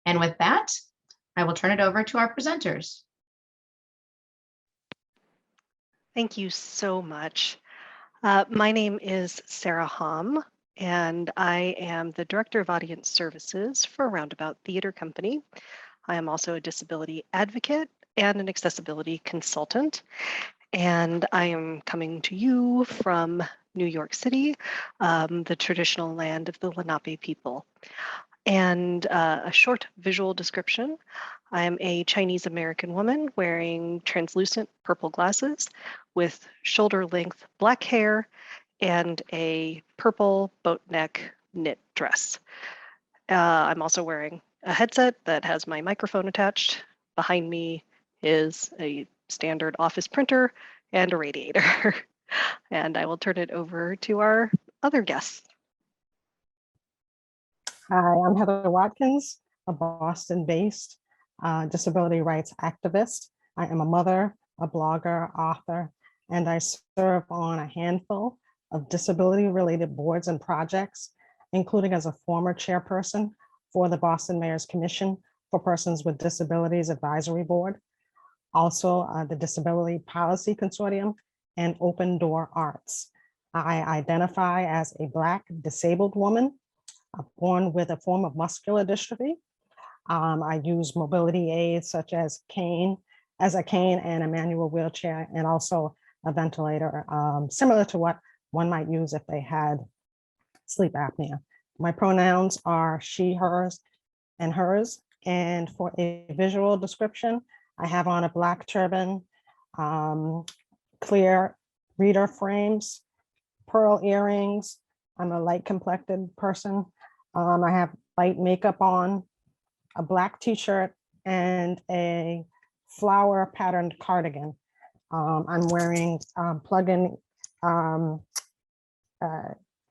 And with that, I will turn it over to our presenters. Thank you so much. My name is Sarah Hom, and I am the Director of Audience Services for Roundabout Theater Company. I am also a disability advocate and an accessibility consultant, and I am coming to you from New York City, the traditional land of the Lenape people. And a short visual description. I am a Chinese American woman wearing translucent purple glasses with shoulder length black hair and a purple boat neck knit dress. I'm also wearing a headset that has my microphone attached. Behind me is a standard office printer and a radiator. And I will turn it over to our other guests. Hi, I'm Heather Watkins, a Boston-based disability rights activist. I am a mother, a blogger, author, and I serve on a handful of disability-related boards and projects, including as a former chairperson for the Boston Mayor's Commission for Persons with Disabilities Advisory Board, also the Disability Policy Consortium and Open Door Arts. I identify as a Black disabled woman born with a form of muscular dystrophy. I use mobility aids such as a cane and a manual wheelchair, and also a ventilator, similar to what one might use if they had sleep apnea. My pronouns are she, hers, and hers. And for a visual description, I have on a black turban, clear reader frames, pearl earrings. I'm a light complected person. I have light makeup on, a black t-shirt, and a flower patterned cardigan. I'm wearing plug-in, what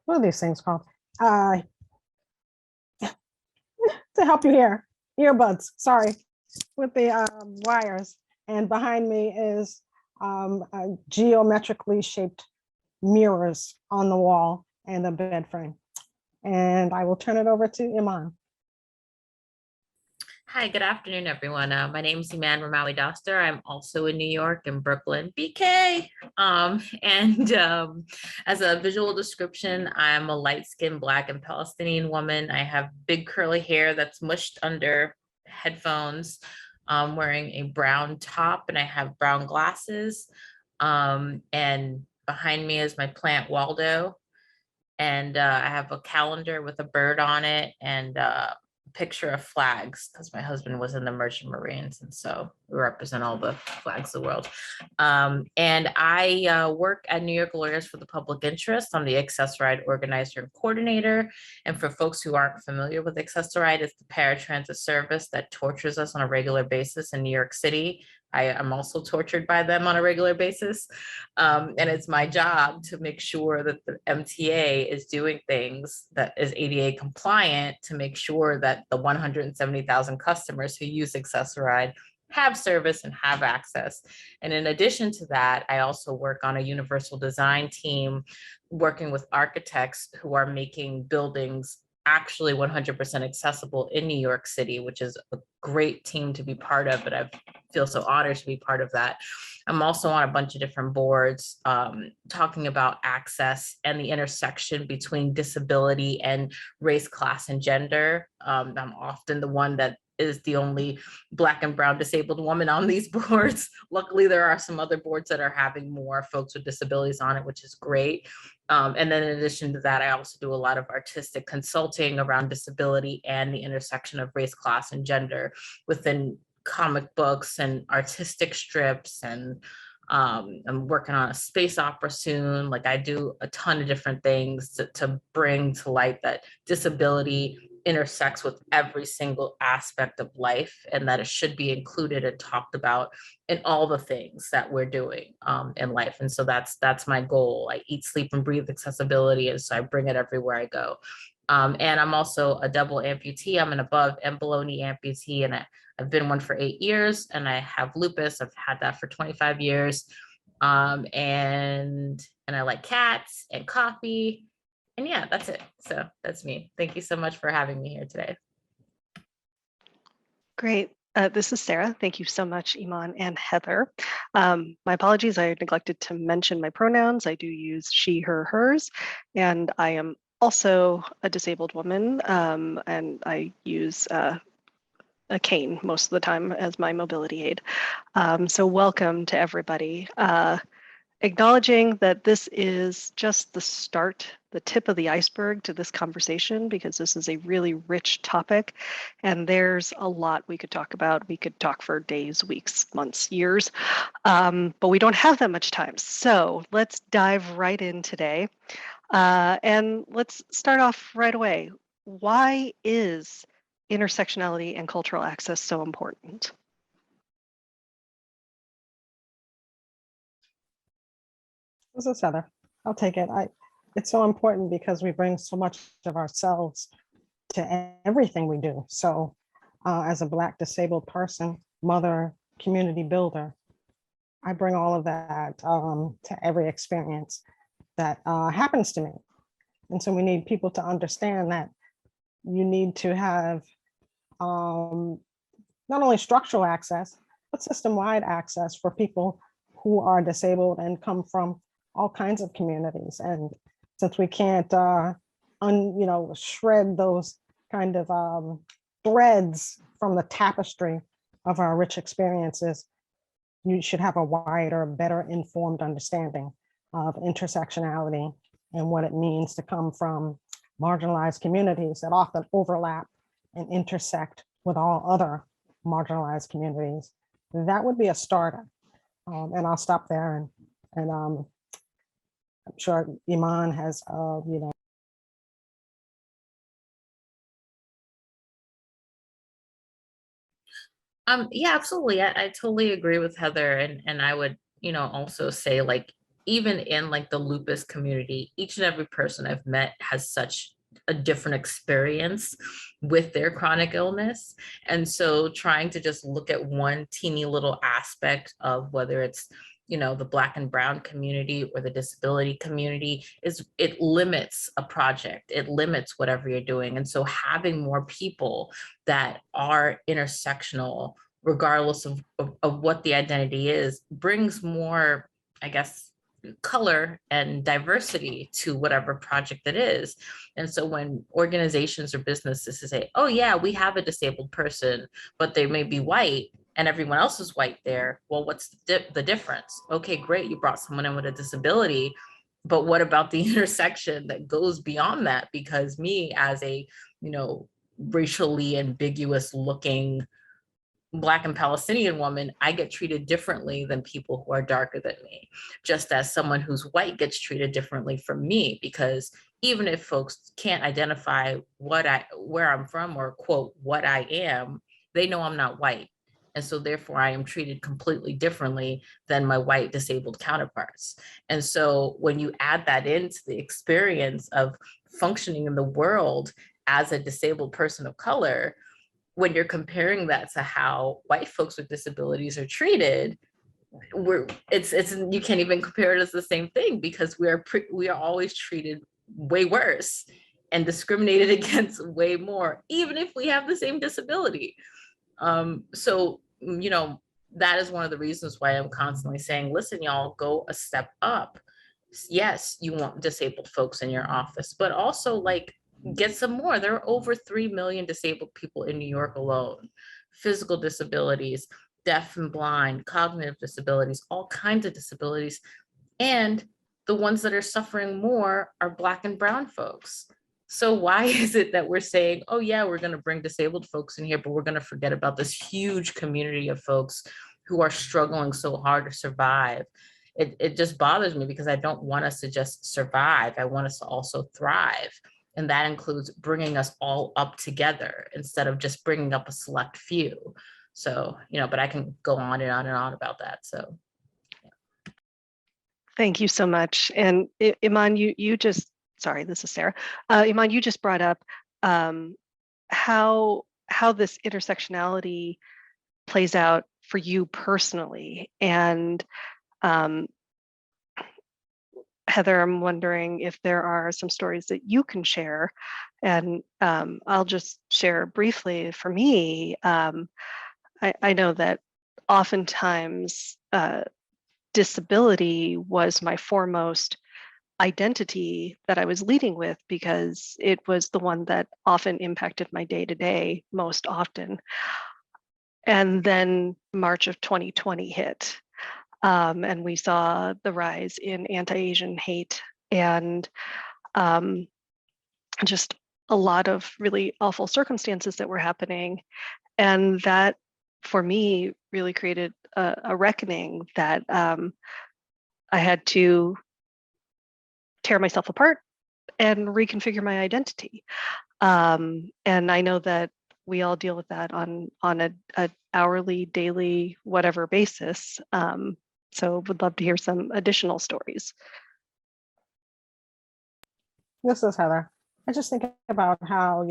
are these things called? To help you hear, earbuds, sorry, with the wires. And behind me is geometrically shaped mirrors on the wall and a bed frame. And I will turn it over to Eman. Hi, good afternoon, everyone. My name is Eman Rimawi-Doster. I'm also in New York and Brooklyn, BK. As a visual description, I'm a light-skinned Black and Palestinian woman. I have big curly hair that's mushed under headphones. I'm wearing a brown top and I have brown glasses. And behind me is my plant Waldo. And I have a calendar with a bird on it and a picture of flags because my husband was in the Merchant Marines, and so we represent all the flags of the world. And I work at New York Lawyers for the Public Interest. I'm the AccessLEAD organizer and coordinator. And for folks who aren't familiar with AccessLEAD, it's the paratransit service that tortures us on a regular basis in New York City. I am also tortured by them on a regular basis. And it's my job to make sure that the MTA is doing things that is ADA compliant to make sure that the 170,000 customers who use AccessLEAD have service and have access. And in addition to that, I also work on a universal design team working with architects who are making buildings actually 100% accessible in New York City, which is a great team to be part of, but I feel so honored to be part of that. I'm also on a bunch of different boards talking about access and the intersection between disability and race, class, and gender. I'm often the one that is the only Black and brown disabled woman on these boards. Luckily, there are some other boards that are having more folks with disabilities on it, which is great. And then in addition to that, I also do a lot of artistic consulting around disability and the intersection of race, class, and gender within comic books and artistic strips. And I'm working on a space opera soon. Like, I do a ton of different things to bring to light that disability intersects with every single aspect of life, and that it should be included and talked about in all the things that we're doing in life. And so that's my goal. I eat, sleep, and breathe accessibility, and so I bring it everywhere I go. And I'm also a double amputee. I'm an above and below knee amputee, and I've been one for 8 years, and I have lupus. I've had that for 25 years. And I like cats and coffee. And yeah, that's it. So that's me. Thank you so much for having me here today. Great. This is Sarah. Thank you so much, Eman and Heather. My apologies, I neglected to mention my pronouns. I do use she, her, hers, and I am also a disabled woman, and I use a cane most of the time as my mobility aid. So welcome to everybody. Acknowledging that this is just the start, the tip of the iceberg to this conversation, because this is a really rich topic and there's a lot we could talk about. We could talk for days, weeks, months, years, but we don't have that much time. So let's dive right in today. And let's start off right away. Why is intersectionality and cultural access so important? This is Heather. I'll take it. It's so important because we bring so much of ourselves to everything we do. So as a Black disabled person, mother, community builder, I bring all of that to every experience that happens to me. And so we need people to understand that you need to have not only structural access, but system-wide access for people who are disabled and come from all kinds of communities. And since we can't shred those kind of threads from the tapestry of our rich experiences, you should have a wider, better informed understanding of intersectionality and what it means to come from marginalized communities that often overlap and intersect with all other marginalized communities. That would be a starter. And I'll stop there. And I'm sure Eman has, Yeah, absolutely. I totally agree with Heather. And I would, also say, like, even in like the lupus community, each and every person I've met has such a different experience with their chronic illness. And so trying to just look at one teeny little aspect of whether it's, the Black and Brown community or the disability community, it limits a project, it limits whatever you're doing. And so having more people that are intersectional, regardless of what the identity is, brings more, I guess, color and diversity to whatever project it is. And so when organizations or businesses say, oh yeah, we have a disabled person, but they may be white and everyone else is white there, well, what's the difference? Okay, great, you brought someone in with a disability, but what about the intersection that goes beyond that? Because me as a, racially ambiguous looking Black and Palestinian woman, I get treated differently than people who are darker than me, just as someone who's white gets treated differently from me, because even if folks can't identify where I'm from or quote, what I am, they know I'm not white. And so therefore I am treated completely differently than my white disabled counterparts. And so when you add that into the experience of functioning in the world as a disabled person of color, when you're comparing that to how white folks with disabilities are treated, it's you can't even compare it as the same thing, because we are always treated way worse and discriminated against way more, even if we have the same disability. So that is one of the reasons why I'm constantly saying, listen, y'all, go a step up. Yes, you want disabled folks in your office, but also like get some more. There are over 3 million disabled people in New York alone. Physical disabilities, deaf and blind, cognitive disabilities, all kinds of disabilities. And the ones that are suffering more are Black and Brown folks. So why is it that we're saying, oh yeah, we're going to bring disabled folks in here, but we're going to forget about this huge community of folks who are struggling so hard to survive? It just bothers me, because I don't want us to just survive. I want us to also thrive. And that includes bringing us all up together instead of just bringing up a select few. So, but I can go on and on and on about that. So. Thank you so much. And Eman, you just, sorry, this is Sarah. Eman, you just brought up how this intersectionality plays out for you personally. And Heather, I'm wondering if there are some stories that you can share. And I'll just share briefly. For me, I know that oftentimes disability was my foremost identity that I was leading with, because it was the one that often impacted my day-to-day most often. And then March of 2020 hit, and we saw the rise in anti-Asian hate and just a lot of really awful circumstances that were happening. And that, for me, really created a reckoning that I had to tear myself apart and reconfigure my identity. And I know that we all deal with that on a hourly, daily, whatever basis. So would love to hear some additional stories. This is Heather. I just think about how,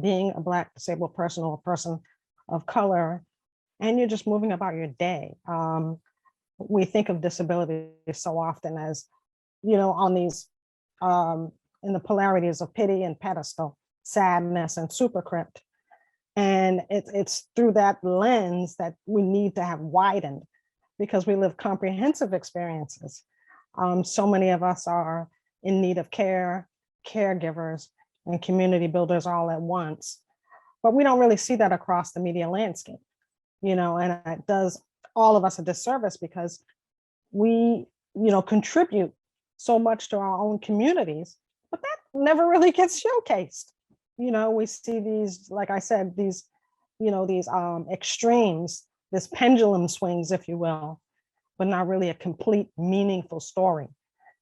being a Black disabled person or a person of color, and you're just moving about your day. We think of disability so often as, on these, in the polarities of pity and pedestal, sadness and supercrypt. And it's through that lens that we need to have widened, because we live comprehensive experiences. So many of us are in need of care, caregivers, and community builders all at once. But we don't really see that across the media landscape, and it does all of us a disservice, because we, contribute so much to our own communities, but that never really gets showcased. We see these, like I said, these extremes, this pendulum swings, if you will, but not really a complete, meaningful story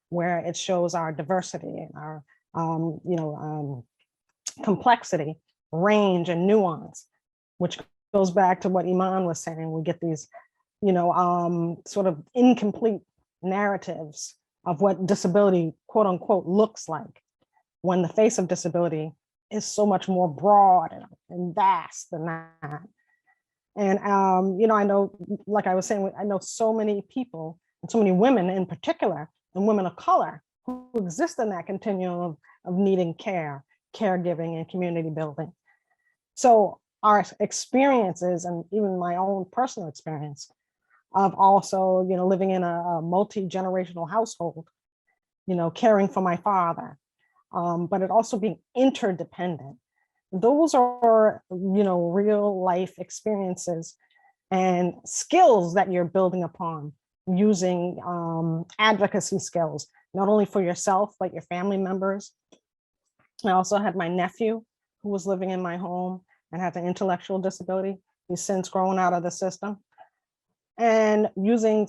where it shows our diversity and our, complexity, range, and nuance, which goes back to what Eman was saying. We get these, sort of incomplete narratives of what disability, quote unquote, looks like, when the face of disability is so much more broad and vast than that. And, I know, like I was saying, I know so many people, and so many women in particular, and women of color, who exist in that continuum of needing care, caregiving, and community building. So our experiences, and even my own personal experience of also, living in a multi-generational household, caring for my father, but it also being interdependent. Those are, real life experiences and skills that you're building upon using advocacy skills, not only for yourself, but your family members. I also had my nephew who was living in my home and has an intellectual disability. He's since grown out of the system. And using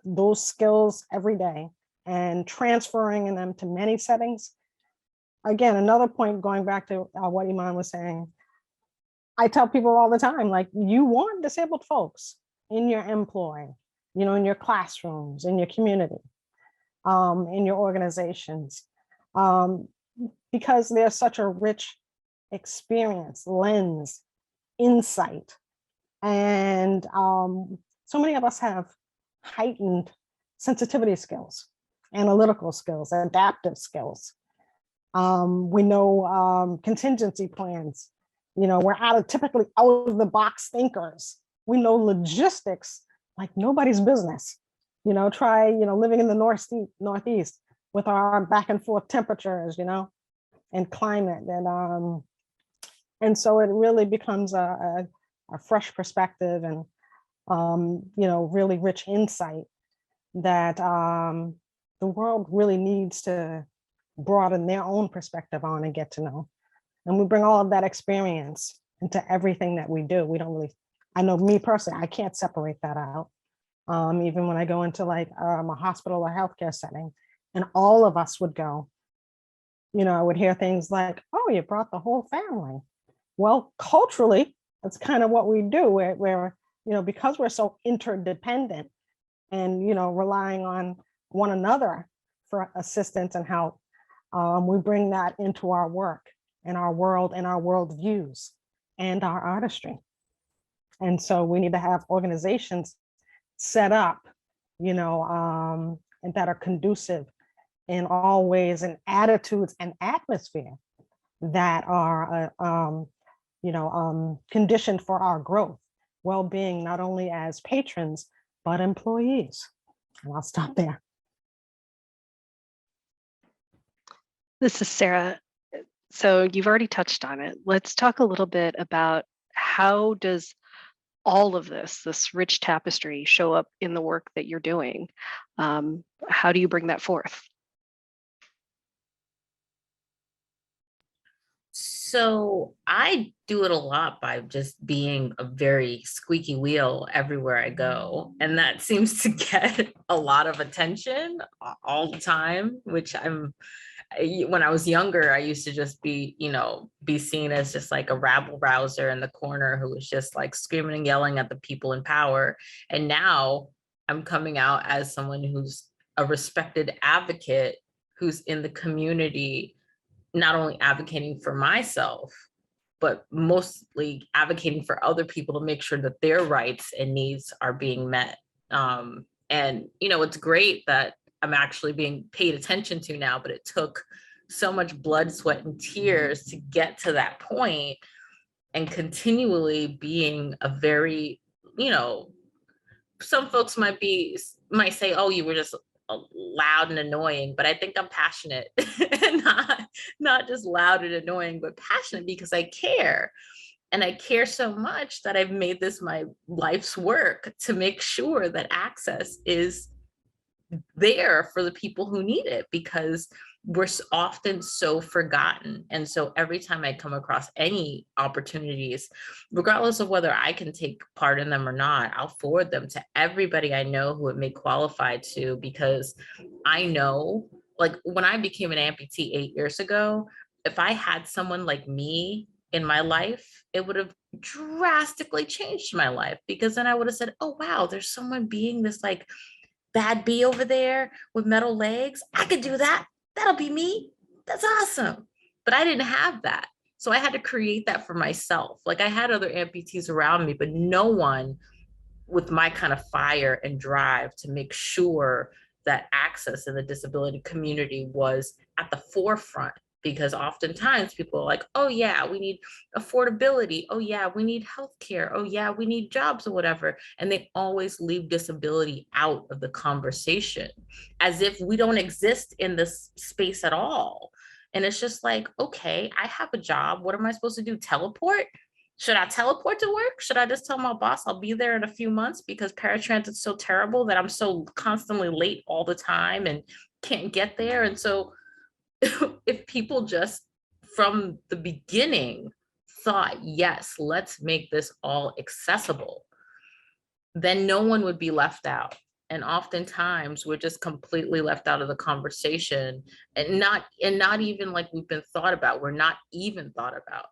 those skills every day and transferring them to many settings. Again, another point, going back to what Eman was saying, I tell people all the time, like, you want disabled folks in your employ, in your classrooms, in your community, in your organizations, because there's such a rich experience, lens, insight. And so many of us have heightened sensitivity skills, analytical skills, adaptive skills. We know contingency plans. We're typically out of the box thinkers. We know logistics like nobody's business. Try living in the Northeast with our back and forth temperatures, and climate, and so it really becomes a fresh perspective and really rich insight that the world really needs to broaden their own perspective on and get to know. And we bring all of that experience into everything that we do. We don't really, I know me personally, I can't separate that out. Even when I go into like a hospital or healthcare setting, and all of us would go, I would hear things like, oh, you brought the whole family. Well, culturally, that's kind of what we do. We're because we're so interdependent and, relying on one another for assistance and help, we bring that into our work and our world and our worldviews and our artistry. And so we need to have organizations set up, in and that are conducive in all ways, and attitudes and atmosphere that are conditioned for our growth, well-being, not only as patrons, but employees. And I'll stop there. This is Sarah. So you've already touched on it. Let's talk a little bit about how does all of this rich tapestry show up in the work that you're doing? How do you bring that forth? So I do it a lot by just being a very squeaky wheel everywhere I go. And that seems to get a lot of attention all the time, which when I was younger, I used to just be seen as just like a rabble rouser in the corner who was just like screaming and yelling at the people in power. And now I'm coming out as someone who's a respected advocate, who's in the community, not only advocating for myself, but mostly advocating for other people to make sure that their rights and needs are being met. And it's great that I'm actually being paid attention to now, but it took so much blood, sweat, and tears to get to that point, and continually being a very, some folks might say, oh, you were just loud and annoying, but I think I'm passionate and not just loud and annoying, but passionate because I care. And I care so much that I've made this my life's work to make sure that access is there for the people who need it, because we're often so forgotten. And so every time I come across any opportunities, regardless of whether I can take part in them or not, I'll forward them to everybody I know who it may qualify to, because I know, like when I became an amputee 8 years ago, if I had someone like me in my life, it would have drastically changed my life, because then I would have said, oh, wow, there's someone being this like bad bee over there with metal legs. I could do that. That'll be me. That's awesome. But I didn't have that. So I had to create that for myself. Like I had other amputees around me, but no one with my kind of fire and drive to make sure that access in the disability community was at the forefront. Because oftentimes people are like, oh yeah, we need affordability. Oh yeah, we need healthcare. Oh yeah, we need jobs or whatever. And they always leave disability out of the conversation as if we don't exist in this space at all. And it's just like, okay, I have a job. What am I supposed to do? Teleport? Should I teleport to work? Should I just tell my boss I'll be there in a few months because paratransit's so terrible that I'm so constantly late all the time and can't get there? And so if people just from the beginning thought, yes, let's make this all accessible, then no one would be left out. And oftentimes we're just completely left out of the conversation, and not even like we've been thought about. We're not even thought about.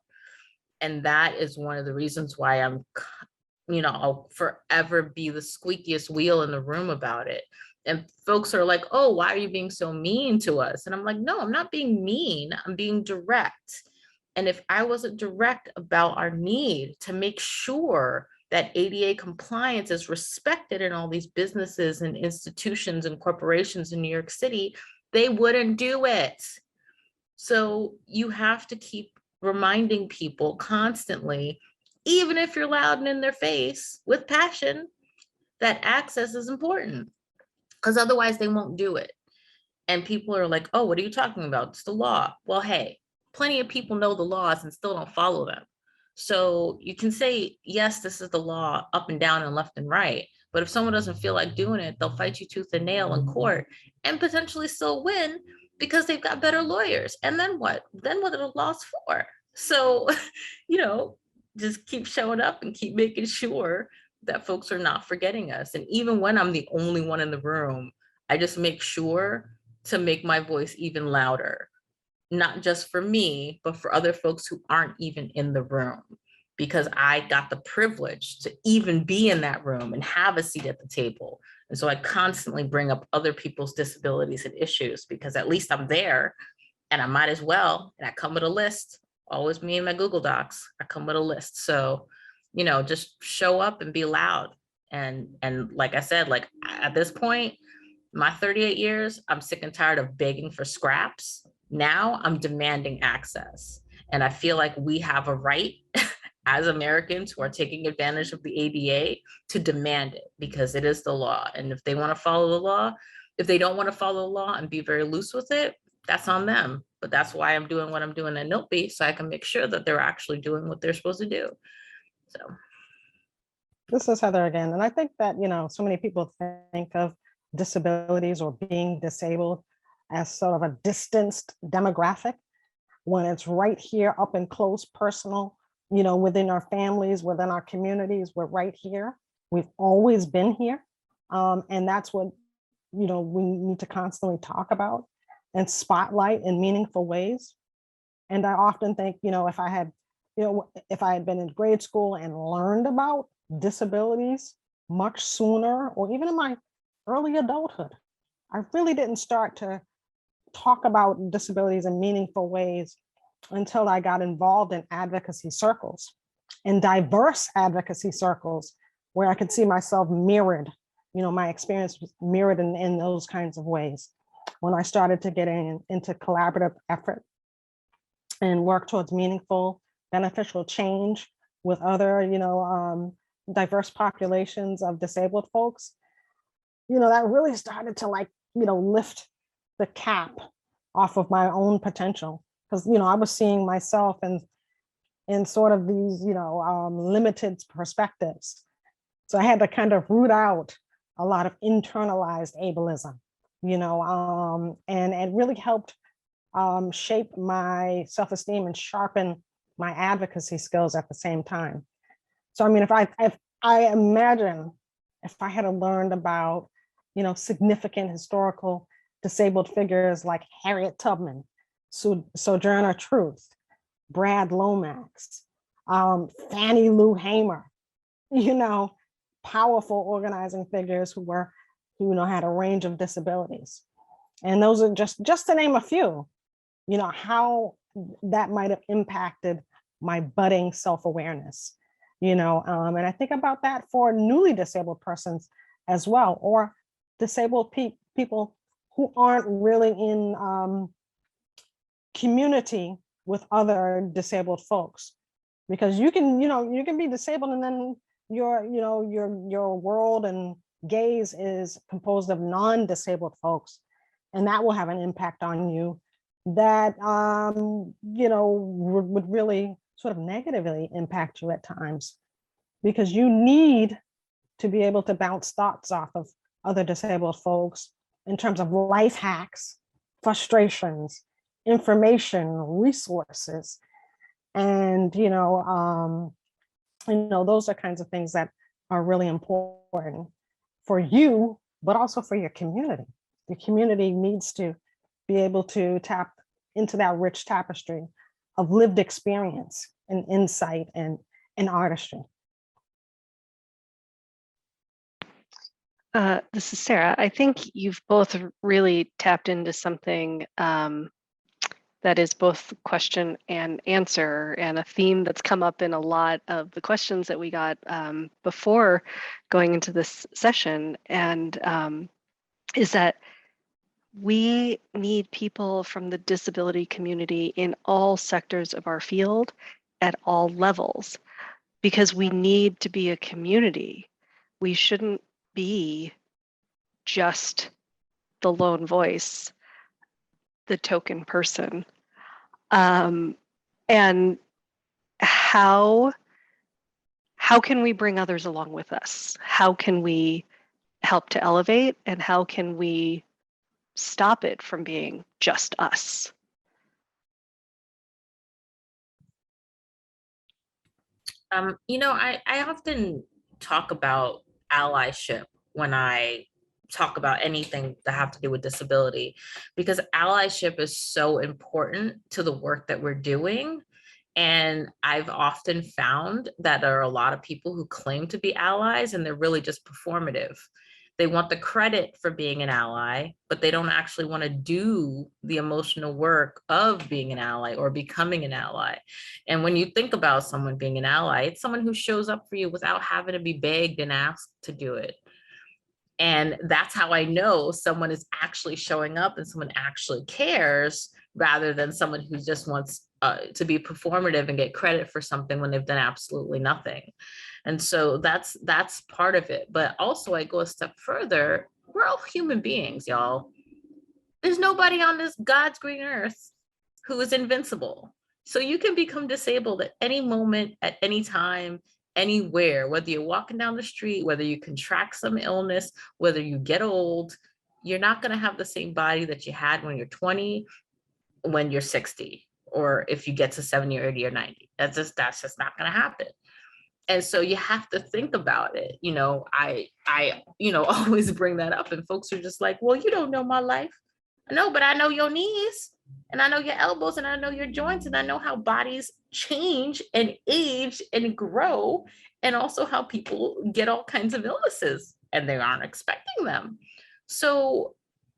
And that is one of the reasons why I'll forever be the squeakiest wheel in the room about it. And folks are like, oh, why are you being so mean to us? And I'm like, no, I'm not being mean. I'm being direct. And if I wasn't direct about our need to make sure that ADA compliance is respected in all these businesses and institutions and corporations in New York City, they wouldn't do it. So you have to keep reminding people constantly, even if you're loud and in their face with passion, that access is important, because otherwise they won't do it. And people are like, oh, what are you talking about? It's the law. Well, hey, plenty of people know the laws and still don't follow them. So you can say, yes, this is the law up and down and left and right. But if someone doesn't feel like doing it, they'll fight you tooth and nail in court and potentially still win because they've got better lawyers. And then what? Then what are the laws for? So, just keep showing up and keep making sure that folks are not forgetting us. And even when I'm the only one in the room, I just make sure to make my voice even louder, not just for me, but for other folks who aren't even in the room, because I got the privilege to even be in that room and have a seat at the table. And so I constantly bring up other people's disabilities and issues, because at least I'm there and I might as well. And I come with a list, always me and my Google Docs, I come with a list. So, just show up and be loud. And like I said, like at this point, my 38 years, I'm sick and tired of begging for scraps. Now I'm demanding access. And I feel like we have a right as Americans who are taking advantage of the ADA to demand it, because it is the law. And if they want to follow the law, if they don't want to follow the law and be very loose with it, that's on them. But that's why I'm doing what I'm doing at NILP, so I can make sure that they're actually doing what they're supposed to do. So This is Heather again. And I think that, so many people think of disabilities or being disabled as sort of a distanced demographic, when it's right here, up and close, personal, within our families, within our communities. We're right here. We've always been here. And that's what, we need to constantly talk about and spotlight in meaningful ways. And I often think, if I had been in grade school and learned about disabilities much sooner, or even in my early adulthood, I really didn't start to talk about disabilities in meaningful ways until I got involved in advocacy circles, and diverse advocacy circles, where I could see myself mirrored, my experience was mirrored in those kinds of ways. When I started to get into collaborative effort and work towards meaningful, beneficial change with other, diverse populations of disabled folks, that really started to lift the cap off of my own potential. Because, I was seeing myself in sort of these, limited perspectives. So I had to kind of root out a lot of internalized ableism, and it really helped shape my self-esteem and sharpen my advocacy skills at the same time. So, I mean, if I imagine if I had learned about, significant historical disabled figures like Harriet Tubman, Sojourner Truth, Brad Lomax, Fannie Lou Hamer, powerful organizing figures who had a range of disabilities. And those are just to name a few, how that might have impacted my budding self-awareness, and I think about that for newly disabled persons as well, or disabled people who aren't really in community with other disabled folks. Because you can be disabled, and then your world and gaze is composed of non-disabled folks, and that will have an impact on you that would really sort of negatively impact you at times, because you need to be able to bounce thoughts off of other disabled folks in terms of life hacks, frustrations, information, resources. And those are kinds of things that are really important for you, but also for your community. The community needs to be able to tap into that rich tapestry of lived experience and insight and artistry. This is Sarah. I think you've both really tapped into something that is both question and answer, and a theme that's come up in a lot of the questions that we got before going into this session, and is that we need people from the disability community in all sectors of our field at all levels, because we need to be a community. We shouldn't be just the lone voice, the token person. And how can we bring others along with us? How can we help to elevate, and how can we stop it from being just us? I often talk about allyship when I talk about anything that have to do with disability, because allyship is so important to the work that we're doing. And I've often found that there are a lot of people who claim to be allies, and they're really just performative. They want the credit for being an ally, but they don't actually want to do the emotional work of being an ally or becoming an ally. And when you think about someone being an ally, it's someone who shows up for you without having to be begged and asked to do it. And that's how I know someone is actually showing up and someone actually cares, rather than someone who just wants to be performative and get credit for something when they've done absolutely nothing. And so that's part of it. But also I go a step further. We're all human beings, y'all. There's nobody on this God's green earth who is invincible. So you can become disabled at any moment, at any time, anywhere, whether you're walking down the street, whether you contract some illness, whether you get old. You're not going to have the same body that you had when you're 20, when you're 60, or if you get to 70 or 80 or 90. That's just not going to happen. And so you have to think about it. I always bring that up, and folks are just like, well, you don't know my life. No, but I know your knees, and I know your elbows, and I know your joints, and I know how bodies change and age and grow, and also how people get all kinds of illnesses and they aren't expecting them. So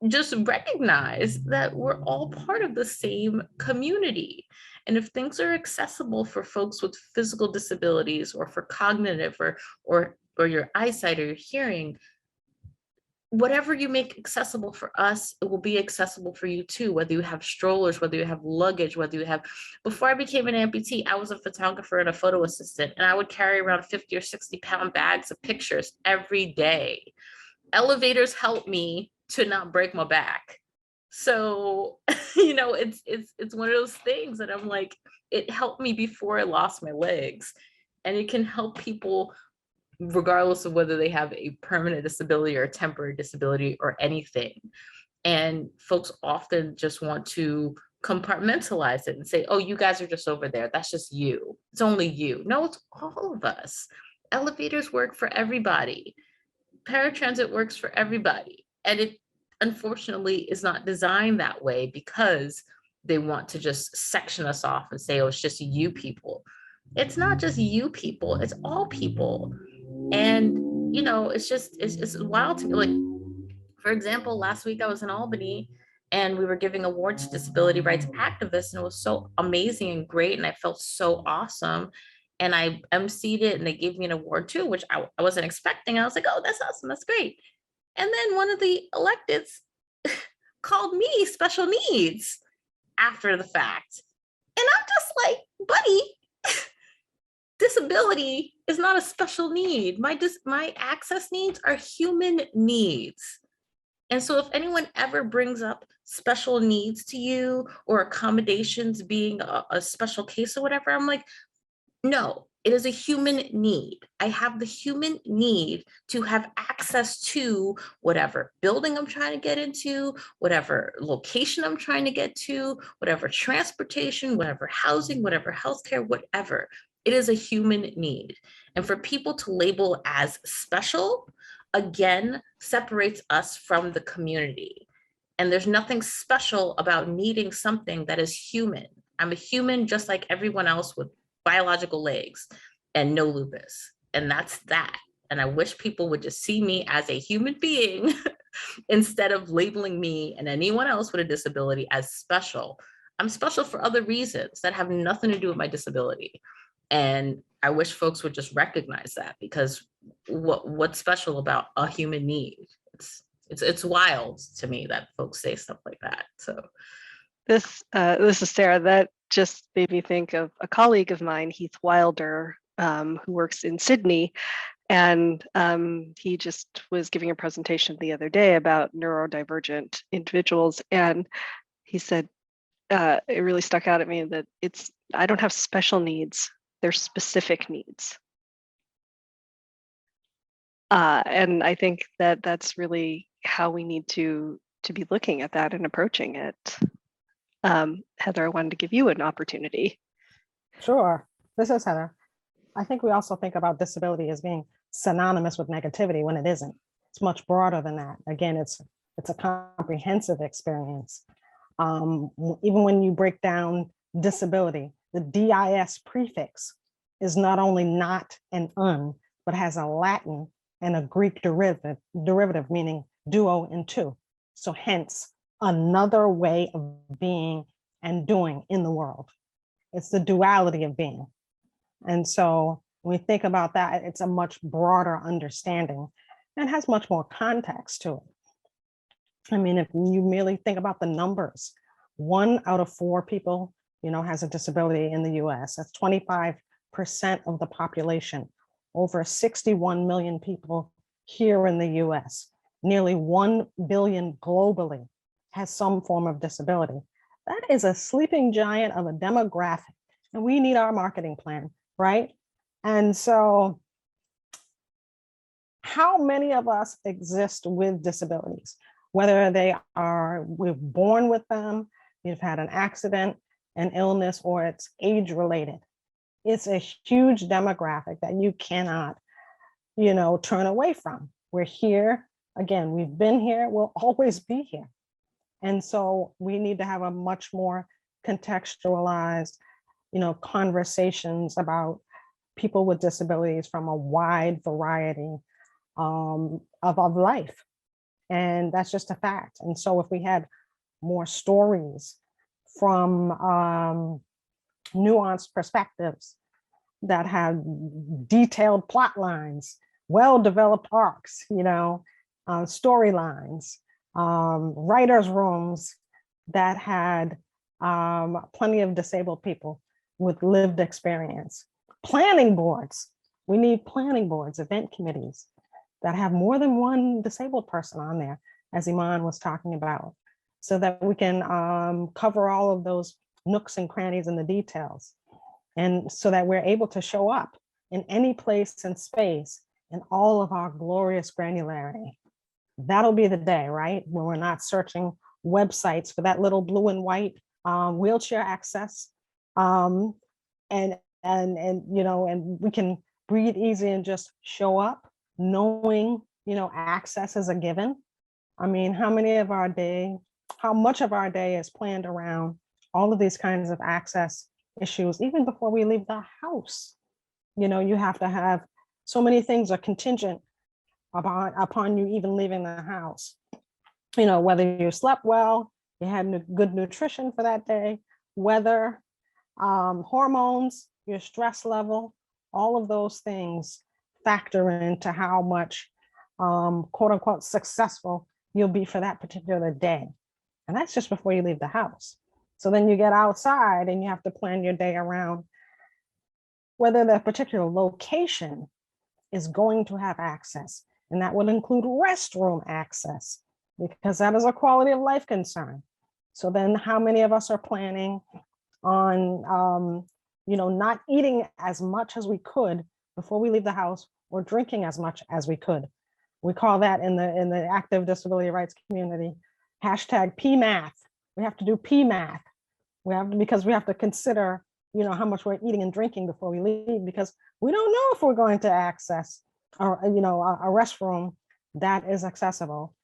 just recognize that we're all part of the same community. And if things are accessible for folks with physical disabilities, or for cognitive, or your eyesight or your hearing, whatever you make accessible for us, it will be accessible for you too, whether you have strollers, whether you have luggage, whether you have. Before I became an amputee, I was a photographer and a photo assistant, and I would carry around 50 or 60-pound bags of pictures every day. Elevators helped me to not break my back. So, it's one of those things that I'm like, it helped me before I lost my legs, and it can help people regardless of whether they have a permanent disability or a temporary disability or anything. And folks often just want to compartmentalize it and say, oh, you guys are just over there. That's just you. It's only you. No, it's all of us. Elevators work for everybody. Paratransit works for everybody. And it unfortunately is not designed that way, because they want to just section us off and say, oh, it's just you people. It's not just you people, it's all people. And it's wild to me. Like, for example, last week I was in Albany, and we were giving awards to disability rights activists, and it was so amazing and great, and I felt so awesome. And I emceed it, and they gave me an award too, which I wasn't expecting. I was like, oh, that's awesome, that's great. And then one of the electeds called me special needs after the fact. And I'm just like, buddy, disability is not a special need. My access needs are human needs. And so if anyone ever brings up special needs to you, or accommodations being a special case or whatever, I'm like, no, it is a human need. I have the human need to have access to whatever building I'm trying to get into, whatever location I'm trying to get to, whatever transportation, whatever housing, whatever healthcare, whatever. It is a human need. And for people to label as special, again, separates us from the community. And there's nothing special about needing something that is human. I'm a human just like everyone else with biological legs and no lupus. And that's that. And I wish people would just see me as a human being instead of labeling me and anyone else with a disability as special. I'm special for other reasons that have nothing to do with my disability. And I wish folks would just recognize that, because what's special about a human need? It's wild to me that folks say stuff like that. So This is Sarah. That just made me think of a colleague of mine, Heath Wilder, who works in Sydney, and he just was giving a presentation the other day about neurodivergent individuals, and he said it really stuck out at me that I don't have special needs; they're specific needs. And I think that that's really how we need to be looking at that and approaching it. Heather, I wanted to give you an opportunity. Sure. This is Heather. I think we also think about disability as being synonymous with negativity when it isn't. It's much broader than that. Again, it's a comprehensive experience. Even when you break down disability, the DIS prefix is not only not and un, but has a Latin and a Greek derivative meaning duo and two. So hence, another way of being and doing in the world. It's the duality of being. And so when we think about that, it's a much broader understanding. and has much more context to it. I mean, if you merely think about the numbers, 1 out of 4 people, has a disability in the US. That's 25% of the population, over 61 million people here in the US. Nearly 1 billion globally has some form of disability. That is a sleeping giant of a demographic, and we need our marketing plan, right? And so how many of us exist with disabilities, whether we're born with them, you've had an accident, an illness, or it's age related. It's a huge demographic that you cannot, turn away from. We're here. Again, we've been here, we'll always be here. And so we need to have a much more contextualized, conversations about people with disabilities from a wide variety of life. And that's just a fact. And so if we had more stories from nuanced perspectives that have detailed plot lines, well-developed arcs, storylines, writers' rooms that had plenty of disabled people with lived experience. Planning boards. We need planning boards, event committees that have more than one disabled person on there, as Eman was talking about, so that we can cover all of those nooks and crannies and the details. And so that we're able to show up in any place and space in all of our glorious granularity. That'll be the day, right? When we're not searching websites for that little blue and white wheelchair access. And we can breathe easy and just show up knowing, access is a given. I mean, how much of our day is planned around all of these kinds of access issues, even before we leave the house? You have to have so many things are contingent upon you even leaving the house. Whether you slept well, you had good nutrition for that day, weather, hormones, your stress level, all of those things factor into how much quote unquote successful you'll be for that particular day. And that's just before you leave the house. So then you get outside and you have to plan your day around whether that particular location is going to have access. And that would include restroom access, because that is a quality of life concern. So then how many of us are planning on, not eating as much as we could before we leave the house, or drinking as much as we could? We call that in the active disability rights community, hashtag PMATH. We have to do PMATH. Because we have to consider, how much we're eating and drinking before we leave, because we don't know if we're going to access a restroom that is accessible.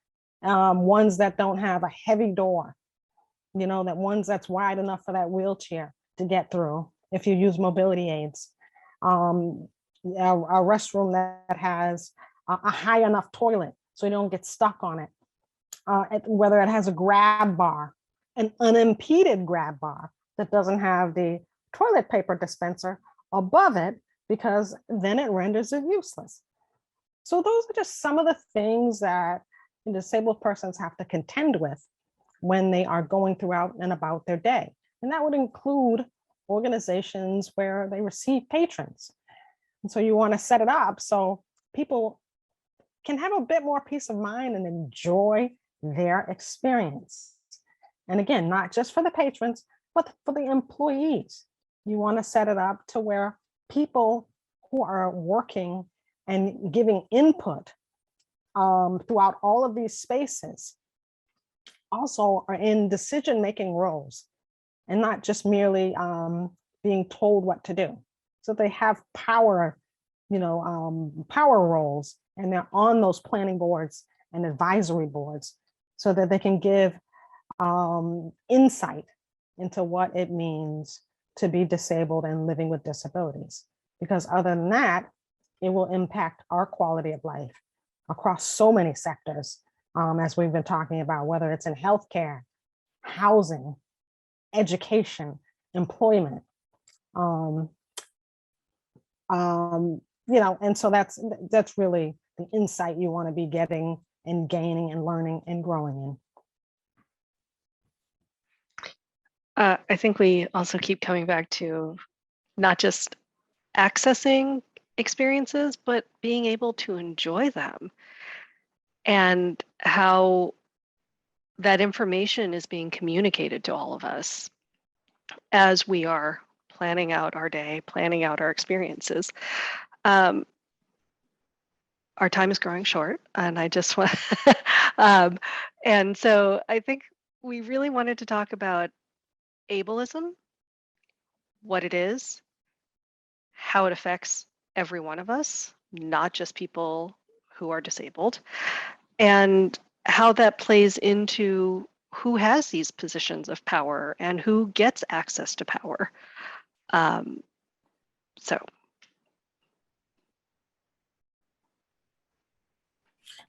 Ones that don't have a heavy door, that ones that's wide enough for that wheelchair to get through if you use mobility aids. A restroom that has a high enough toilet so you don't get stuck on it. Whether it has a grab bar, an unimpeded grab bar that doesn't have the toilet paper dispenser above it, because then it renders it useless. So those are just some of the things that disabled persons have to contend with when they are going throughout and about their day. And that would include organizations where they receive patrons. And so you want to set it up so people can have a bit more peace of mind and enjoy their experience. And again, not just for the patrons, but for the employees. You want to set it up to where people who are working and giving input throughout all of these spaces also are in decision-making roles, and not just merely being told what to do. So they have power, power roles, and they're on those planning boards and advisory boards so that they can give insight into what it means to be disabled and living with disabilities. Because other than that, it will impact our quality of life across so many sectors, as we've been talking about, whether it's in healthcare, housing, education, employment. And so that's really the insight you want to be getting and gaining and learning and growing in. I think we also keep coming back to not just accessing experiences, but being able to enjoy them, and how that information is being communicated to all of us as we are planning out our day, planning out our experiences. Our time is growing short, and I just want, and so I think we really wanted to talk about ableism, what it is, how it affects every one of us, not just people who are disabled, and how that plays into who has these positions of power and who gets access to power. So.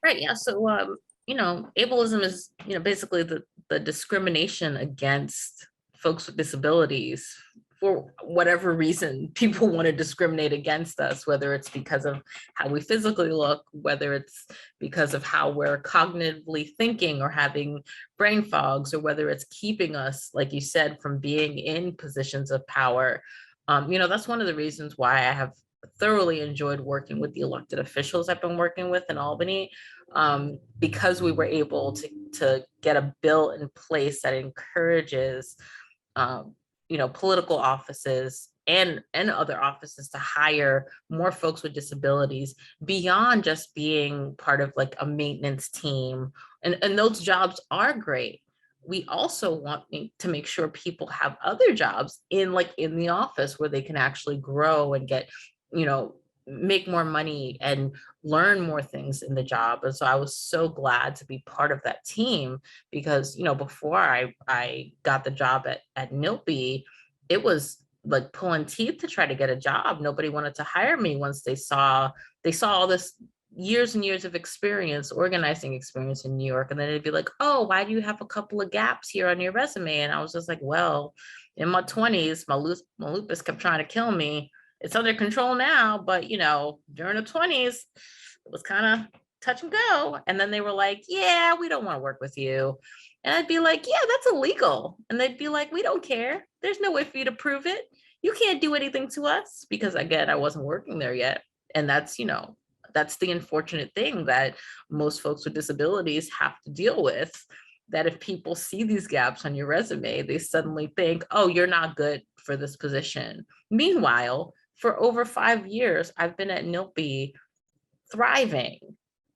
Right. Yeah. So, ableism is, basically the discrimination against folks with disabilities for whatever reason people want to discriminate against us, whether it's because of how we physically look, whether it's because of how we're cognitively thinking or having brain fogs, or whether it's keeping us, like you said, from being in positions of power. That's one of the reasons why I have thoroughly enjoyed working with the elected officials I've been working with in Albany, because we were able to get a bill in place that encourages political offices and other offices to hire more folks with disabilities beyond just being part of like a maintenance team. And those jobs are great. We also want to make sure people have other jobs in the office where they can actually grow and get, make more money and learn more things in the job. And so I was so glad to be part of that team, because, before I got the job at NILPE, it was like pulling teeth to try to get a job. Nobody wanted to hire me once they saw all this years and years of experience, organizing experience in New York. And then it'd be like, oh, why do you have a couple of gaps here on your resume? And I was just like, well, in my 20s, my lupus kept trying to kill me. It's under control now, but during the 20s, it was kind of touch and go. And then they were like, yeah, we don't want to work with you. And I'd be like, yeah, that's illegal. And they'd be like, we don't care. There's no way for you to prove it. You can't do anything to us, because again, I wasn't working there yet. And that's, that's the unfortunate thing that most folks with disabilities have to deal with, that if people see these gaps on your resume, they suddenly think, oh, you're not good for this position. Meanwhile, for over 5 years, I've been at NILPE thriving,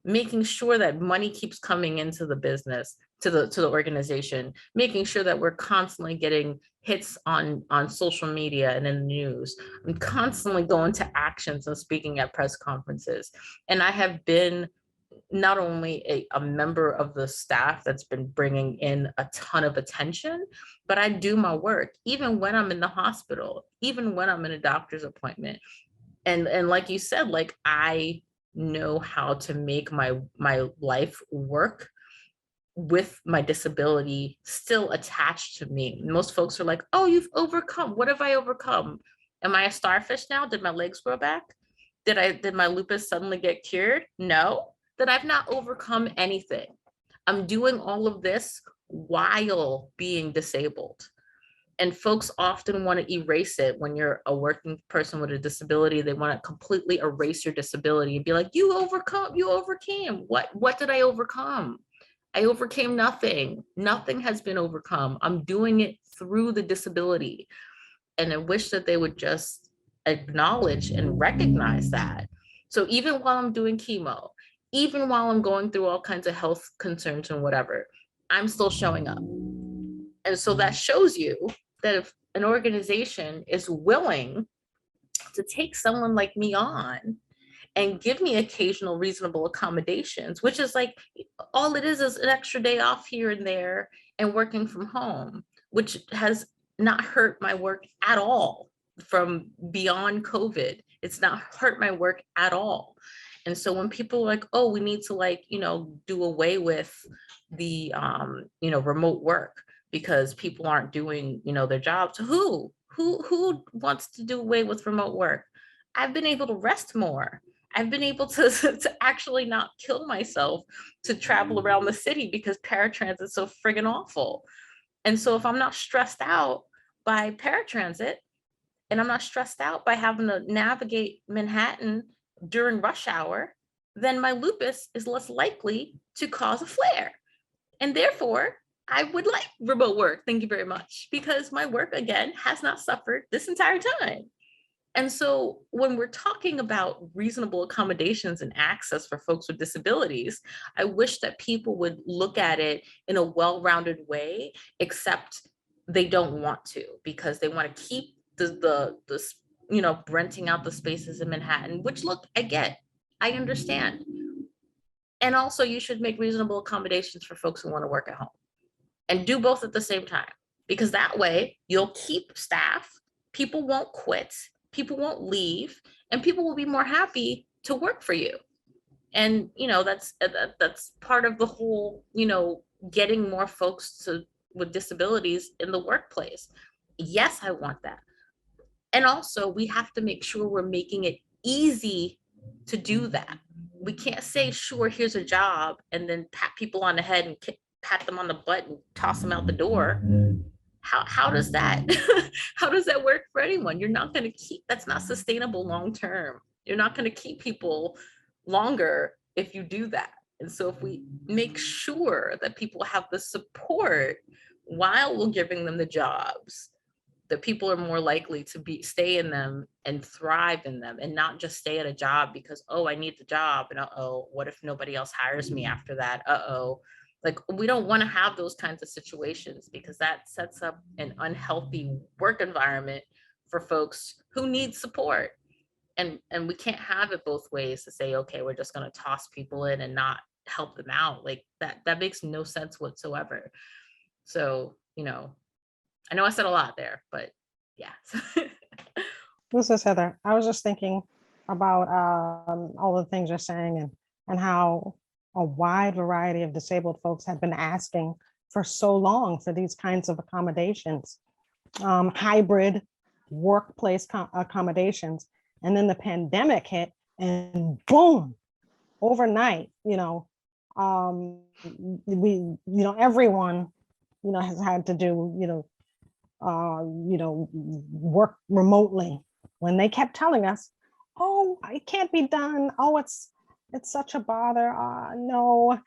making sure that money keeps coming into the business, to the organization, making sure that we're constantly getting hits on social media and in the news. I'm constantly going to actions and speaking at press conferences. And I have been not only a member of the staff that's been bringing in a ton of attention, but I do my work, even when I'm in the hospital, even when I'm in a doctor's appointment. And like you said, like, I know how to make my life work with my disability still attached to me. Most folks are like, oh, you've overcome. What have I overcome? Am I a starfish now? Did my legs grow back? Did my lupus suddenly get cured? No, that I've not overcome anything. I'm doing all of this while being disabled. And folks often want to erase it. When you're a working person with a disability, they want to completely erase your disability and be like, you overcame. What did I overcome? I overcame nothing. Nothing has been overcome. I'm doing it through the disability. And I wish that they would just acknowledge and recognize that. So even while I'm doing chemo, even while I'm going through all kinds of health concerns and whatever, I'm still showing up. And so that shows you that if an organization is willing to take someone like me on and give me occasional reasonable accommodations, which is like, all it is an extra day off here and there and working from home, which has not hurt my work at all from beyond COVID. It's not hurt my work at all. And so when people are like, oh, we need to do away with the, remote work because people aren't doing, their jobs. Who wants to do away with remote work? I've been able to rest more. I've been able to, to actually not kill myself to travel around the city because paratransit is so friggin' awful. And so if I'm not stressed out by paratransit, and I'm not stressed out by having to navigate Manhattan during rush hour, then my lupus is less likely to cause a flare. And therefore, I would like remote work. Thank you very much, because my work, again, has not suffered this entire time. And so when we're talking about reasonable accommodations and access for folks with disabilities, I wish that people would look at it in a well-rounded way, except they don't want to, because they want to keep the you know, renting out the spaces in Manhattan, which, look, I get, I understand. And also you should make reasonable accommodations for folks who want to work at home, and do both at the same time, because that way you'll keep staff, people won't quit, people won't leave, and people will be more happy to work for you. And, you know, that's part of the whole, you know, getting more folks with disabilities in the workplace. Yes, I want that. And also we have to make sure we're making it easy to do that. We can't say, sure, here's a job, and then pat people on the head and pat them on the butt and toss them out the door. How does that how does that work for anyone? You're not going to keep, that's not sustainable long term. You're not going to keep people longer if you do that. And so if we make sure that people have the support while we're giving them the jobs, the people are more likely to stay in them and thrive in them, and not just stay at a job because, oh, I need the job, and uh-oh, what if nobody else hires me after that? Uh-oh. Like, we don't want to have those kinds of situations, because that sets up an unhealthy work environment for folks who need support. And we can't have it both ways, to say, okay, we're just going to toss people in and not help them out. Like, that makes no sense whatsoever. So, you know, I know I said a lot there, but yeah. This is Heather. I was just thinking about all the things you're saying, and how a wide variety of disabled folks have been asking for so long for these kinds of accommodations, hybrid workplace accommodations. And then the pandemic hit, and boom, overnight, everyone, has had to do, work remotely, when they kept telling us, oh, it can't be done. Oh, it's such a bother. No.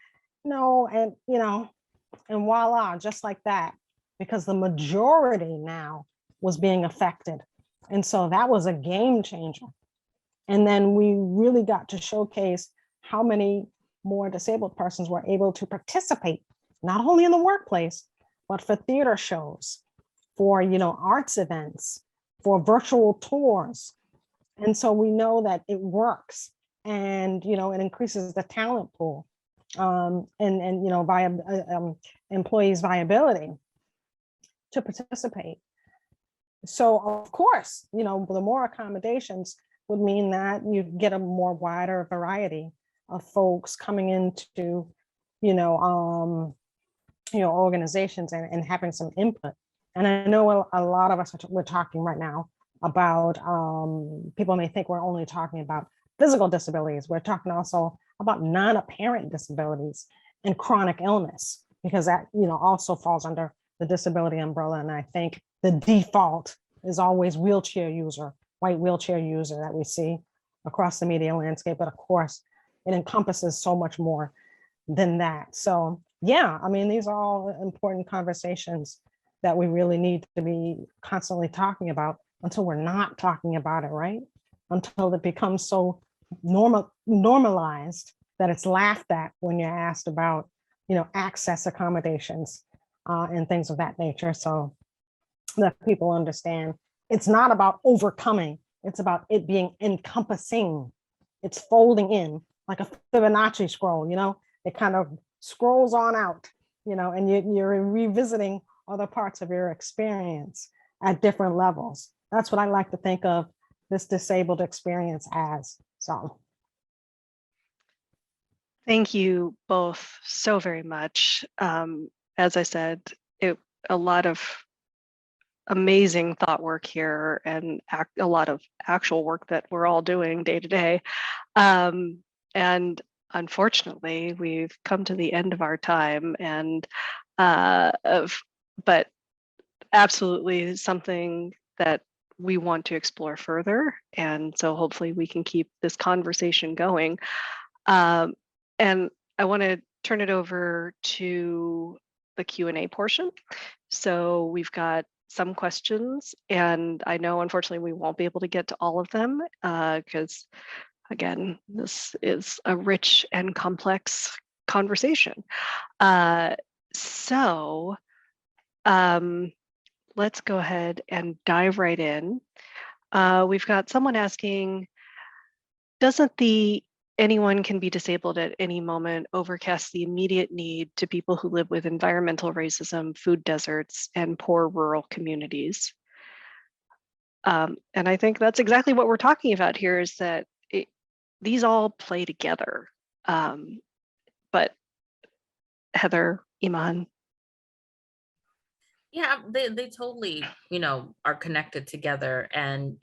And, and voila, just like that, because the majority now was being affected. And so that was a game changer. And then we really got to showcase how many more disabled persons were able to participate, not only in the workplace, but for theater shows, for, arts events, for virtual tours. And so we know that it works, and, it increases the talent pool, and via employees' viability to participate. So of course, the more accommodations would mean that you get a more wider variety of folks coming into, organizations, and having some input. And I know a lot of us, we're talking right now about, people may think we're only talking about physical disabilities. We're talking also about non-apparent disabilities and chronic illness, because that, also falls under the disability umbrella. And I think the default is always wheelchair user, white wheelchair user, that we see across the media landscape. But of course, it encompasses so much more than that. So yeah, I mean, these are all important conversations that we really need to be constantly talking about, until we're not talking about it, right? Until it becomes so normalized that it's laughed at when you're asked about, access accommodations, and things of that nature. So that people understand it's not about overcoming, it's about it being encompassing. It's folding in like a Fibonacci scroll, it kind of scrolls on out, and you're revisiting other parts of your experience at different levels. That's what I like to think of this disabled experience as. So thank you both so very much. As I said, a lot of amazing thought work here and a lot of actual work that we're all doing day to day. And unfortunately, we've come to the end of our time, and but absolutely something that we want to explore further. And so hopefully we can keep this conversation going. And I want to turn it over to the Q&A portion. So we've got some questions, and I know unfortunately we won't be able to get to all of them because again, this is a rich and complex conversation. So let's go ahead and dive right in. We've got someone asking, doesn't the anyone can be disabled at any moment overcast the immediate need to people who live with environmental racism, food deserts, and poor rural communities? And I think that's exactly what we're talking about here, is that these all play together. But Heather, Eman. Yeah, they totally, are connected together. And,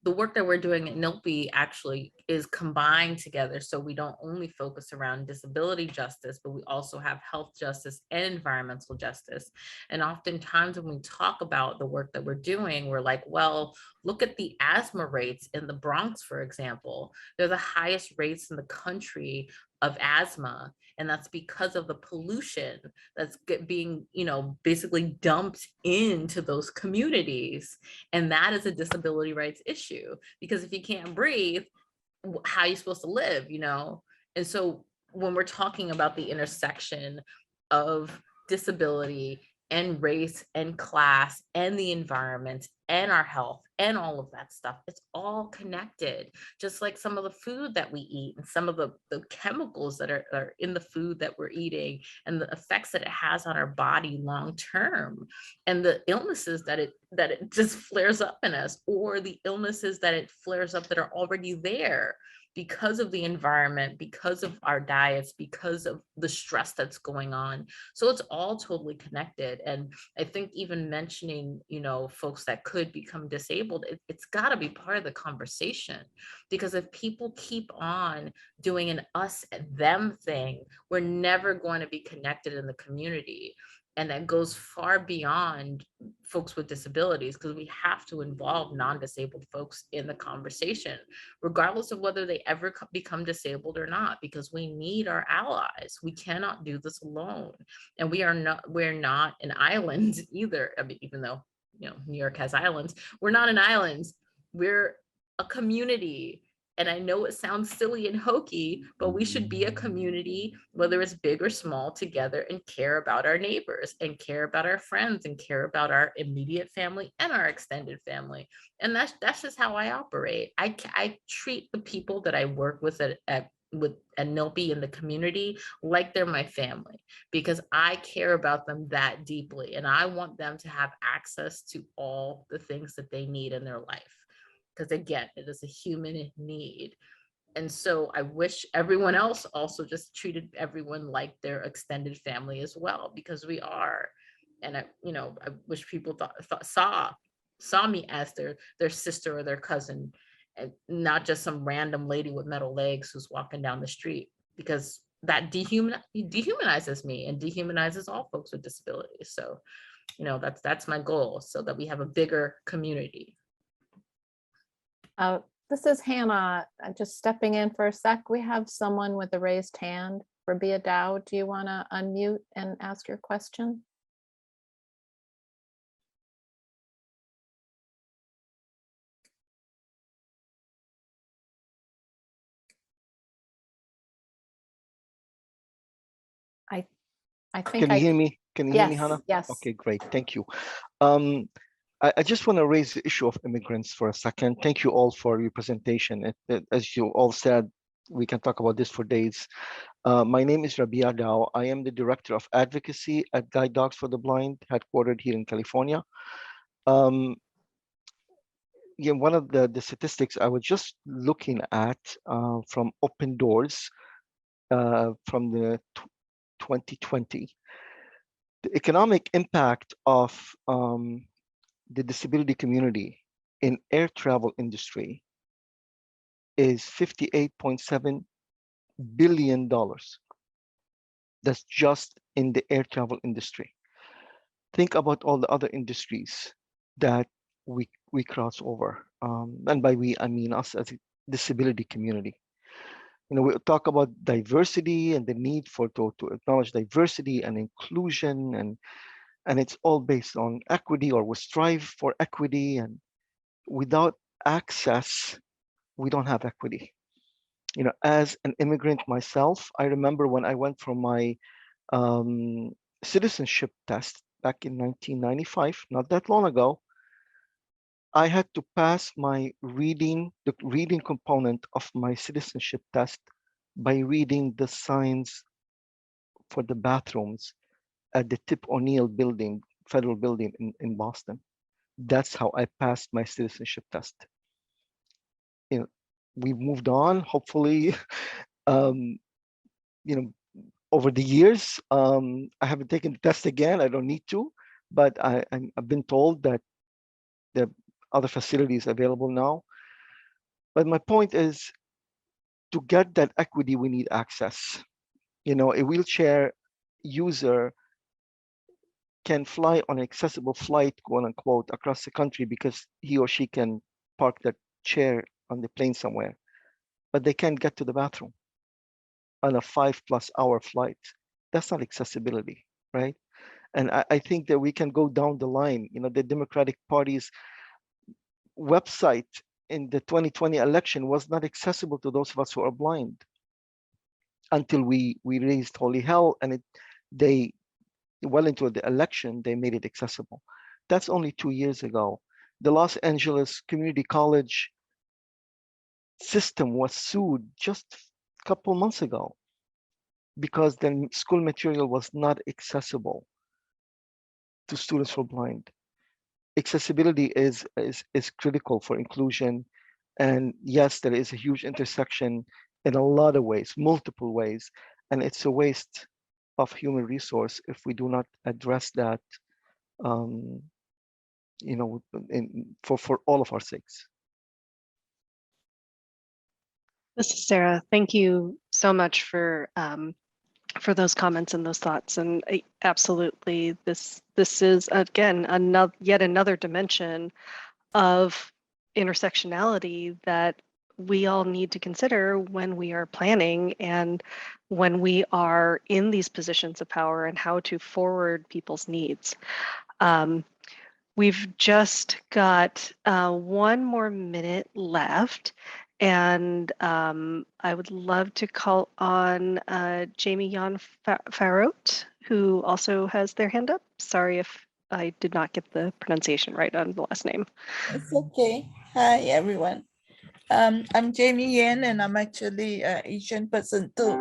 the work that we're doing at NILPI actually is combined together. So we don't only focus around disability justice, but we also have health justice and environmental justice. And oftentimes when we talk about the work that we're doing, we're like, well, look at the asthma rates in the Bronx, for example. They're the highest rates in the country of asthma. And that's because of the pollution that's being, basically dumped into those communities. And that is a disability rights issue, because if you can't breathe, how are you supposed to live, And so when we're talking about the intersection of disability and race and class and the environment and our health and all of that stuff, it's all connected. Just like some of the food that we eat and some of the chemicals that are in the food that we're eating and the effects that it has on our body long term, and the illnesses that it just flares up in us, or the illnesses that it flares up that are already there because of the environment, because of our diets, because of the stress that's going on. So it's all totally connected. And I think even mentioning, folks that could become disabled, it's got to be part of the conversation, because if people keep on doing an us and them thing, we're never going to be connected in the community. And that goes far beyond folks with disabilities, because we have to involve non-disabled folks in the conversation, regardless of whether they ever become disabled or not, because we need our allies. We cannot do this alone. And we're not an island either. I mean, even though, New York has islands, we're not an island. We're a community. And I know it sounds silly and hokey, but we should be a community, whether it's big or small, together, and care about our neighbors and care about our friends and care about our immediate family and our extended family. And that's just how I operate. I treat the people that I work with at NILPI in the community like they're my family, because I care about them that deeply, and I want them to have access to all the things that they need in their life. Because again, it is a human need. And so I wish everyone else also just treated everyone like their extended family as well, because we are. And I wish people saw me as their sister or their cousin, and not just some random lady with metal legs who's walking down the street, because that dehumanizes me and dehumanizes all folks with disabilities. So, that's my goal, so that we have a bigger community. This is Hannah, just stepping in for a sec. We have someone with a raised hand for Bia Dow. Do you want to unmute and ask your question? I think Can you hear me? Can you hear me, yes, Hannah? yes. Okay, great. Thank you. I just want to raise the issue of immigrants for a second. Thank you all for your presentation. As you all said, we can talk about this for days. My name is Rabia Dow. I am the Director of Advocacy at Guide Dogs for the Blind, headquartered here in California. Yeah, one of the statistics I was just looking at from Open Doors from the 2020, the economic impact of the disability community in air travel industry is $58.7 billion. That's just in the air travel industry. Think about all the other industries that we cross over. And by we, I mean us as a disability community. You know, we talk about diversity and the need to acknowledge diversity and inclusion, and it's all based on equity, or we strive for equity, and without access, we don't have equity. You know, as an immigrant myself, I remember when I went for my citizenship test back in 1995, not that long ago, I had to pass the reading component of my citizenship test by reading the signs for the bathrooms at the Tip O'Neill building, federal building in Boston. That's how I passed my citizenship test. You know, we've moved on, hopefully, you know, over the years. I haven't taken the test again. I don't need to, but I've been told that there are other facilities available now. But my point is, to get that equity, we need access. You know, a wheelchair user can fly on an accessible flight, quote unquote, across the country because he or she can park that chair on the plane somewhere, but they can't get to the bathroom on a 5+ hour flight. That's not accessibility, right? And I think that we can go down the line. You know, the Democratic Party's website in the 2020 election was not accessible to those of us who are blind until we raised Holy Hell, and they well into the election, they made it accessible. That's only 2 years ago. The Los Angeles Community College system was sued just a couple months ago because the school material was not accessible to students who are blind. Accessibility is critical for inclusion. And yes, there is a huge intersection in a lot of ways, multiple ways, and it's a waste of human resource if we do not address that, you know, for all of our sakes. This is Sarah. Thank you so much for those comments and those thoughts. And absolutely, this is again yet another dimension of intersectionality that we all need to consider when we are planning and when we are in these positions of power, and how to forward people's needs. We've just got 1 more minute left, and I would love to call on Jamie Jan Farot, who also has their hand up. Sorry if I did not get the pronunciation right on the last name. It's okay. Hi, everyone. I'm Jamie Yan, and I'm actually an Asian person too.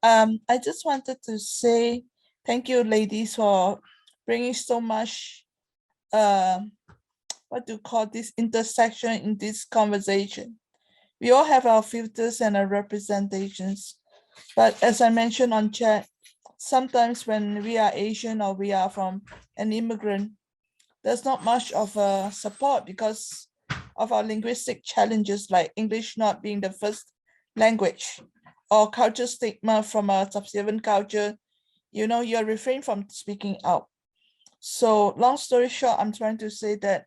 I just wanted to say thank you, ladies, for bringing so much, what do you call this, intersection in this conversation. We all have our filters and our representations, but as I mentioned on chat, sometimes when we are Asian or we are from an immigrant, there's not much of a support because of our linguistic challenges, like English not being the first language, or culture stigma from a subservient culture. You know, you're refrained from speaking out. So long story short, I'm trying to say that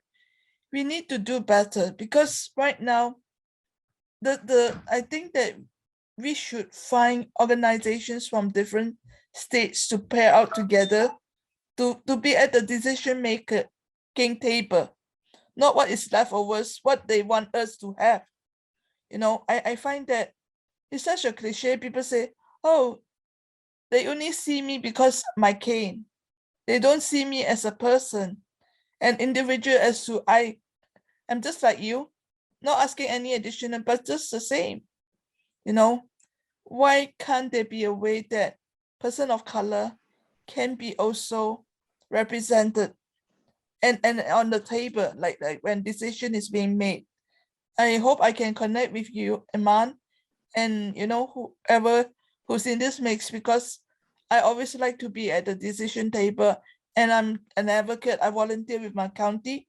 we need to do better, because right now, I think that we should find organizations from different states to pair out together to be at the decision-making table, not what is leftovers, what they want us to have. You know, I find that it's such a cliche. People say, oh, they only see me because my cane. They don't see me as a person, an individual, as to I am just like you, not asking any additional, but just the same. You know, why can't there be a way that person of color can be also represented and on the table, like when decision is being made? I hope I can connect with you, Eman, and you know, whoever who's in this mix, because I always like to be at the decision table and I'm an advocate. I volunteer with my county.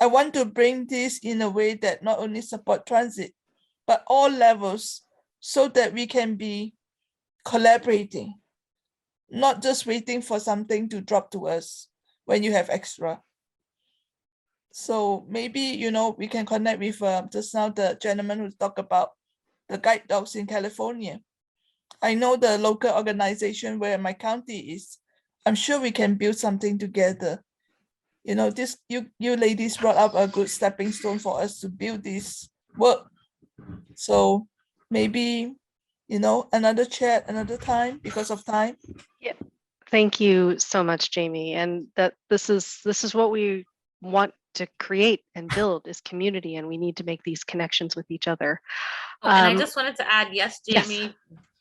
I want to bring this in a way that not only support transit, but all levels, so that we can be collaborating, not just waiting for something to drop to us when you have extra. So maybe, you know, we can connect with just now the gentleman who talked about the guide dogs in California. I know the local organization where my county is. I'm sure we can build something together. You know, this you ladies brought up a good stepping stone for us to build this work. So maybe, you know, another chat, another time because of time. Thank you so much, Jamie. And that this is what we want to create and build is community, and we need to make these connections with each other. Oh, and I just wanted to add, yes, yes. Jamie,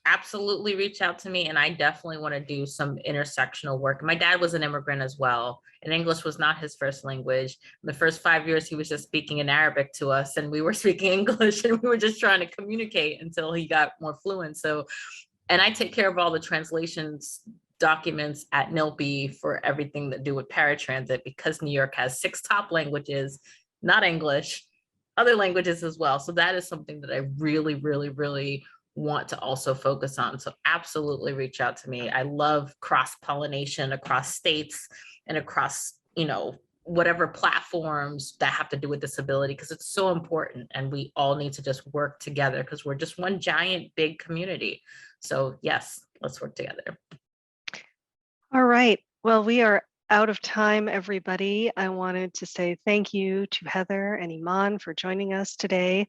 absolutely reach out to me. And I definitely want to do some intersectional work. My dad was an immigrant as well, and English was not his first language. The first 5 years, he was just speaking in Arabic to us, and we were speaking English, and we were just trying to communicate until he got more fluent. So, and I take care of all the translations documents at NILPI for everything that do with paratransit, because New York has 6 top languages, not English, other languages as well. So that is something that I really, really, really want to also focus on. So absolutely reach out to me. I love cross-pollination across states and across, you know, whatever platforms that have to do with disability, because it's so important, and we all need to just work together because we're just one giant big community. So yes, let's work together. All right. Well, we are out of time, everybody. I wanted to say thank you to Heather and Eman for joining us today.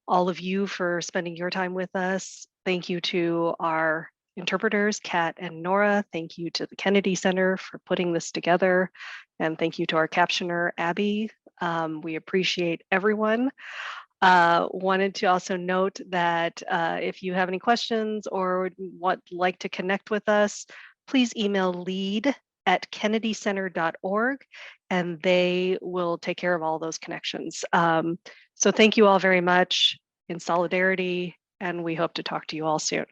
All of you for spending your time with us. Thank you to our interpreters, Kat and Nora. Thank you to the Kennedy Center for putting this together. And thank you to our captioner, Abby. We appreciate everyone. Wanted to also note that if you have any questions or would like to connect with us, please email lead@kennedycenter.org, and they will take care of all those connections. So thank you all very much, in solidarity, and we hope to talk to you all soon.